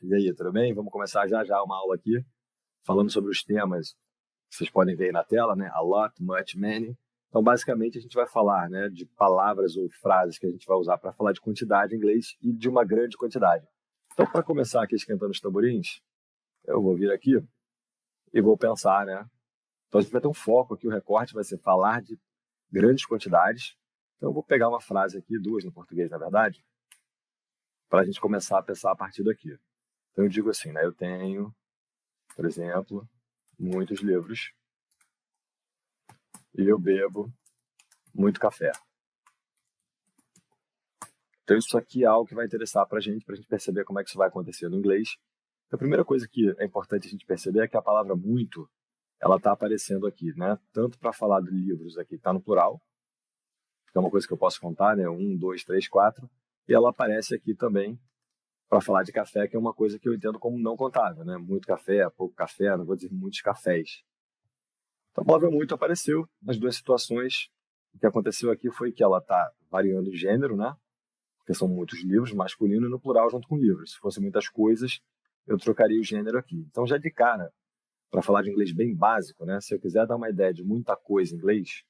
E aí, tudo bem? Vamos começar já já uma aula aqui, falando sobre os temas que vocês podem ver aí na tela, né? A lot, much, many. Então, basicamente, a gente vai falar, né, de palavras ou frases que a gente vai usar para falar de quantidade em inglês e de uma grande quantidade. Então, para começar aqui esquentando os tamborins, eu vou vir aqui e vou pensar, né? Então, a gente vai ter um foco aqui, o recorte vai ser falar de grandes quantidades. Então, eu vou pegar uma frase aqui, duas no português, na verdade, para a gente começar a pensar a partir daqui. Então, eu digo assim, né? Eu tenho, por exemplo, muitos livros e eu bebo muito café. Então, isso aqui é algo que vai interessar para a gente perceber como é que isso vai acontecer no inglês. A primeira coisa que é importante a gente perceber é que a palavra muito, ela está aparecendo aqui, né? Tanto para falar de livros aqui, está no plural, que é uma coisa que eu posso contar, né? 1, 2, 3, 4. E ela aparece aqui também para falar de café, que é uma coisa que eu entendo como não contável, né? Muito café, pouco café, não vou dizer muitos cafés. Então, a palavra muito apareceu nas duas situações. O que aconteceu aqui foi que ela está variando de gênero, né? Porque são muitos livros, masculino e no plural junto com livros. Se fossem muitas coisas, eu trocaria o gênero aqui. Então, já de cara, para falar de inglês bem básico, né? Se eu quiser dar uma ideia de muita coisa em inglês,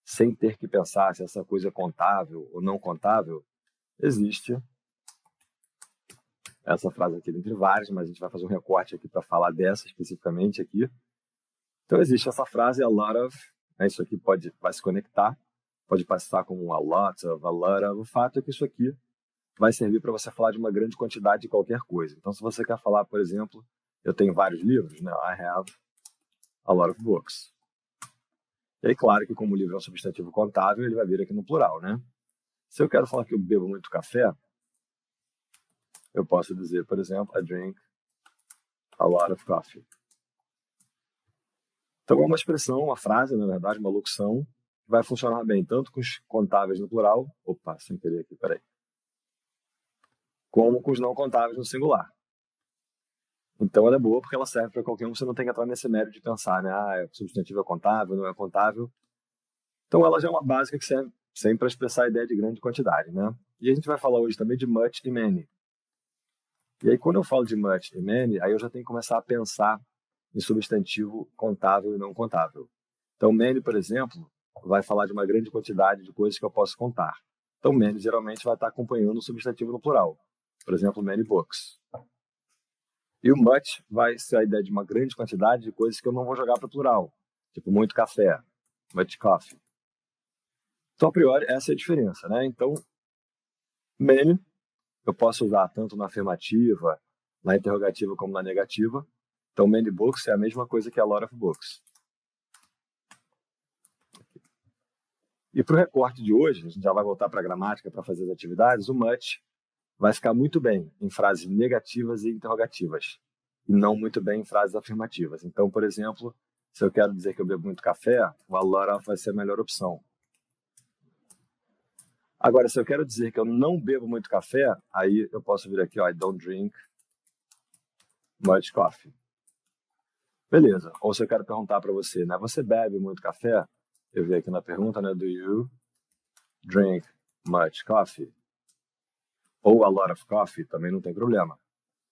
sem ter que pensar se essa coisa é contável ou não contável, existe essa frase aqui dentre várias, mas a gente vai fazer um recorte aqui para falar dessa especificamente aqui. Então, existe essa frase, a lot of, né? Isso aqui vai se conectar, pode passar como a lot of, a lot of. O fato é que isso aqui vai servir para você falar de uma grande quantidade de qualquer coisa. Então, se você quer falar, por exemplo, eu tenho vários livros, né? I have a lot of books. E aí, claro que como o livro é um substantivo contável, ele vai vir aqui no plural, né? Se eu quero falar que eu bebo muito café, eu posso dizer, por exemplo, I drink a lot of coffee. Então, é uma expressão, uma frase, na verdade, uma locução, que vai funcionar bem tanto com os contáveis no plural, opa, sem querer aqui, peraí, como com os não contáveis no singular. Então, ela é boa porque ela serve para qualquer um, você não tem que entrar nesse mérito de pensar, né? Ah, o substantivo é contável, não é contável. Então, ela já é uma básica que serve sempre para expressar a ideia de grande quantidade, né? E a gente vai falar hoje também de much e many. E aí, quando eu falo de much e many, aí eu já tenho que começar a pensar em substantivo contável e não contável. Então, many, por exemplo, vai falar de uma grande quantidade de coisas que eu posso contar. Então, many geralmente vai estar acompanhando o substantivo no plural. Por exemplo, many books. E o much vai ser a ideia de uma grande quantidade de coisas que eu não vou jogar para o plural. Tipo, muito café, much coffee. Então, a priori, essa é a diferença, né? Então, many eu posso usar tanto na afirmativa, na interrogativa, como na negativa. Então, many books é a mesma coisa que a lot of books. E para o recorte de hoje, a gente já vai voltar para a gramática para fazer as atividades, o much vai ficar muito bem em frases negativas e interrogativas, e não muito bem em frases afirmativas. Então, por exemplo, se eu quero dizer que eu bebo muito café, o a lot of vai ser a melhor opção. Agora, se eu quero dizer que eu não bebo muito café, aí eu posso vir aqui, ó, I don't drink much coffee. Beleza. Ou se eu quero perguntar para você, né, você bebe muito café? Eu vi aqui na pergunta, né, do you drink much coffee? Ou a lot of coffee, também não tem problema.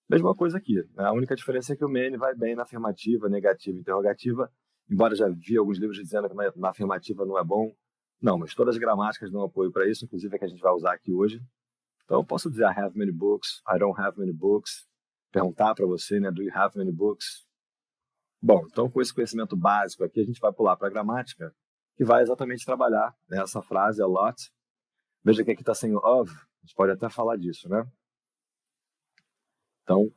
Mesma coisa aqui, né? A única diferença é que o many vai bem na afirmativa, negativa e interrogativa, embora já vi alguns livros dizendo que na afirmativa não é bom. Não, mas todas as gramáticas dão apoio para isso, inclusive a que a gente vai usar aqui hoje. Então, eu posso dizer I have many books, I don't have many books, perguntar para você, né, do you have many books? Bom, então com esse conhecimento básico aqui, a gente vai pular para a gramática, que vai exatamente trabalhar, né, essa frase, a lot. Veja que aqui está sem o of, a gente pode até falar disso, né? Então,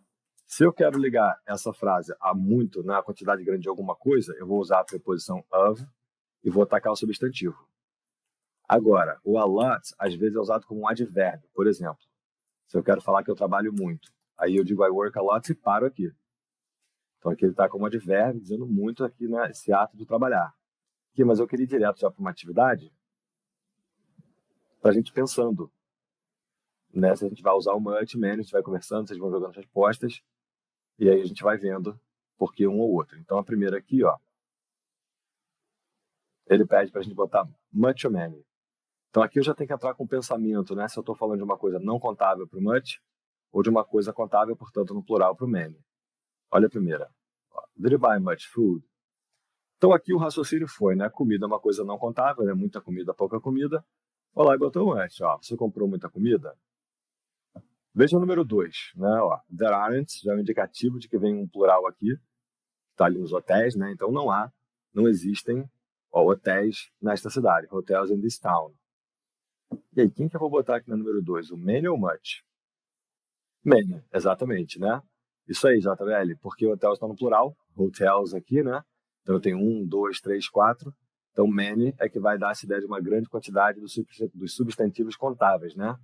se eu quero ligar essa frase a muito, na quantidade grande de alguma coisa, eu vou usar a preposição of e vou atacar o substantivo. Agora, o a lot, às vezes, é usado como um advérbio. Por exemplo, se eu quero falar que eu trabalho muito, aí eu digo I work a lot e paro aqui. Então, aqui ele está como advérbio, dizendo muito aqui, né, esse ato de trabalhar. Aqui, mas eu queria ir direto já para uma atividade para a gente pensando. Nessa a gente vai usar o much, many, a gente vai conversando, vocês vão jogando respostas, e aí a gente vai vendo por que um ou outro. Então, a primeira aqui, ó, ele pede para a gente botar much ou many. Então, aqui eu já tenho que entrar com o pensamento, né? Se eu estou falando de uma coisa não contável para o much, ou de uma coisa contável, portanto, no plural para o many. Olha a primeira. Did you buy much food? Então aqui o raciocínio foi, né? Comida é uma coisa não contável, né? Muita comida, pouca comida. Olha lá e botou much. Você comprou muita comida? Veja o número 2, né? There aren't, já é um indicativo de que vem um plural aqui. Está ali nos hotéis, né? Então não existem hotéis nesta cidade. Hotels in this town. E aí, quem que eu vou botar aqui no número 2? O many ou much? Many, exatamente, né? Isso aí, JBL, porque hotels está no plural, hotels aqui, né? Então eu tenho 1, 2, 3, 4. Então many é que vai dar essa ideia de uma grande quantidade dos substantivos contáveis, né?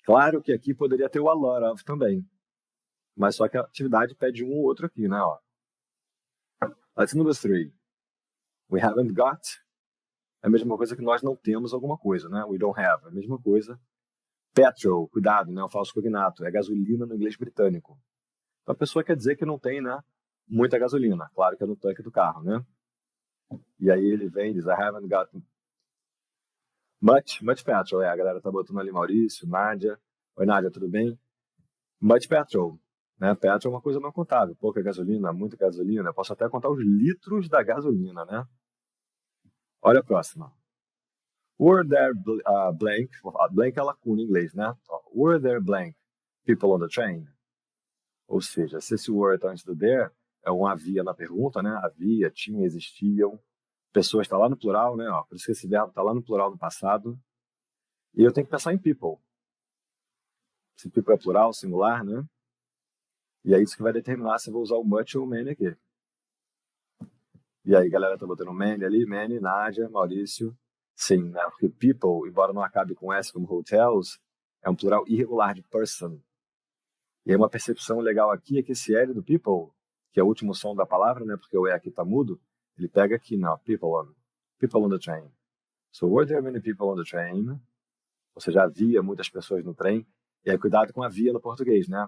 Claro que aqui poderia ter o a lot of também, mas só que a atividade pede um ou outro aqui, né? Let's number 3. We haven't got. É a mesma coisa que nós não temos alguma coisa, né? We don't have. É a mesma coisa. Petrol, cuidado, né? O falso cognato. É gasolina no inglês britânico. Então a pessoa quer dizer que não tem, né? Muita gasolina. Claro que é no tanque do carro, né? E aí ele vem e diz, I haven't got much petrol. A galera tá botando ali Maurício, Nádia. Oi, Nádia, tudo bem? Much petrol. Né? Petrol é uma coisa não contável. Pouca gasolina, muita gasolina. Eu posso até contar os litros da gasolina, né? Olha a próxima. Were there blank? Blank é lacuna em inglês, né? Were there blank people on the train? Ou seja, se esse were está antes do there, é um havia na pergunta, né? Havia, tinha, existiam. Pessoas está lá no plural, né? Por isso que esse verbo está lá no plural no passado. E eu tenho que pensar em people. Se people é plural, singular, né? E é isso que vai determinar se eu vou usar o much ou o many aqui. E aí, galera, tá botando many ali, many, Nádia, Maurício. Sim, né? Porque people, embora não acabe com S como hotels, é um plural irregular de person. E aí uma percepção legal aqui é que esse L do people, que é o último som da palavra, né? Porque o E aqui tá mudo, ele pega aqui, não, people on the train. So, were there many people on the train? Ou seja, havia muitas pessoas no trem. E aí, cuidado com havia no português, né?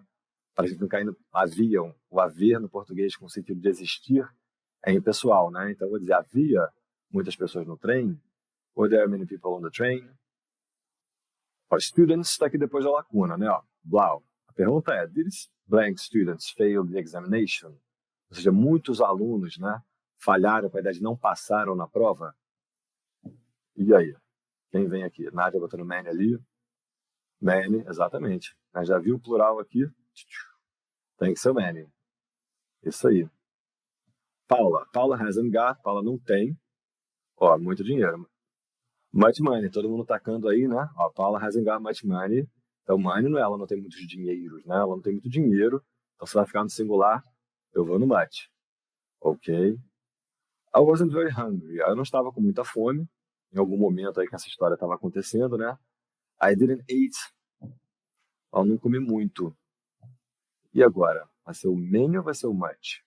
Para a gente não cair no haviam. O haver no português com o sentido de existir é impessoal, né? Então, eu vou dizer, havia muitas pessoas no trem. Were there many people on the train? Students está aqui depois da lacuna, né? Blau. A pergunta é, did blank students fail the examination? Ou seja, muitos alunos, né, falharam com a ideia de não passaram na prova. E aí? Quem vem aqui? Nádia botando many ali. Many, exatamente. Já viu o plural aqui? Tem que ser o many. Isso aí. Paula hasn't got. Paula não tem. Muito dinheiro. Much money. Todo mundo tacando aí, né? Paula hasn't got much money. Então, money não é, ela não tem muitos dinheiros, né? Ela não tem muito dinheiro. Então, se vai ficar no singular, eu vou no much. Ok. I wasn't very hungry. Eu não estava com muita fome. Em algum momento aí que essa história estava acontecendo, né? I didn't eat. Eu não comi muito. E agora? Vai ser o many ou vai ser o much?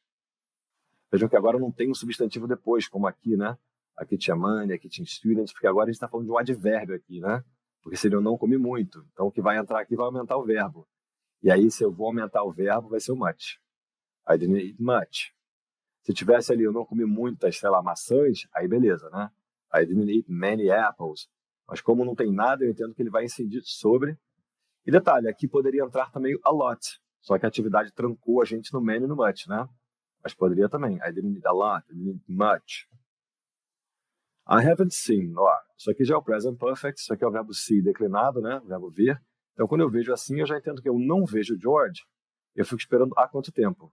Vejam que agora não tem um substantivo depois, como aqui, né? Aqui tinha money, aqui tinha students, porque agora a gente está falando de um advérbio aqui, né? Porque seria eu não comi muito. Então o que vai entrar aqui vai aumentar o verbo. E aí, se eu vou aumentar o verbo, vai ser o much. I didn't eat much. Se tivesse ali, eu não comi muitas, sei lá, maçãs, aí beleza, né? I didn't eat many apples. Mas como não tem nada, eu entendo que ele vai incidir sobre. E detalhe, aqui poderia entrar também a lot. Só que a atividade trancou a gente no many e no much, né? Mas poderia também. I didn't eat a lot, I didn't eat much. I haven't seen. Isso aqui já é o present perfect, isso aqui é o verbo see declinado, né? O verbo ver. Então, quando eu vejo assim, eu já entendo que eu não vejo George. Eu fico esperando há quanto tempo?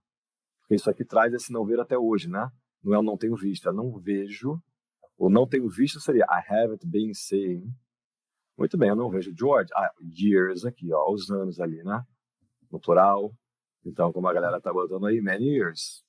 Porque isso aqui traz esse não ver até hoje, né? Não é o não tenho visto, é não vejo. O não tenho visto seria I haven't been seeing. Muito bem, eu não vejo George. Years aqui, os anos ali, né? No plural. Então, como a galera tá botando aí, many years.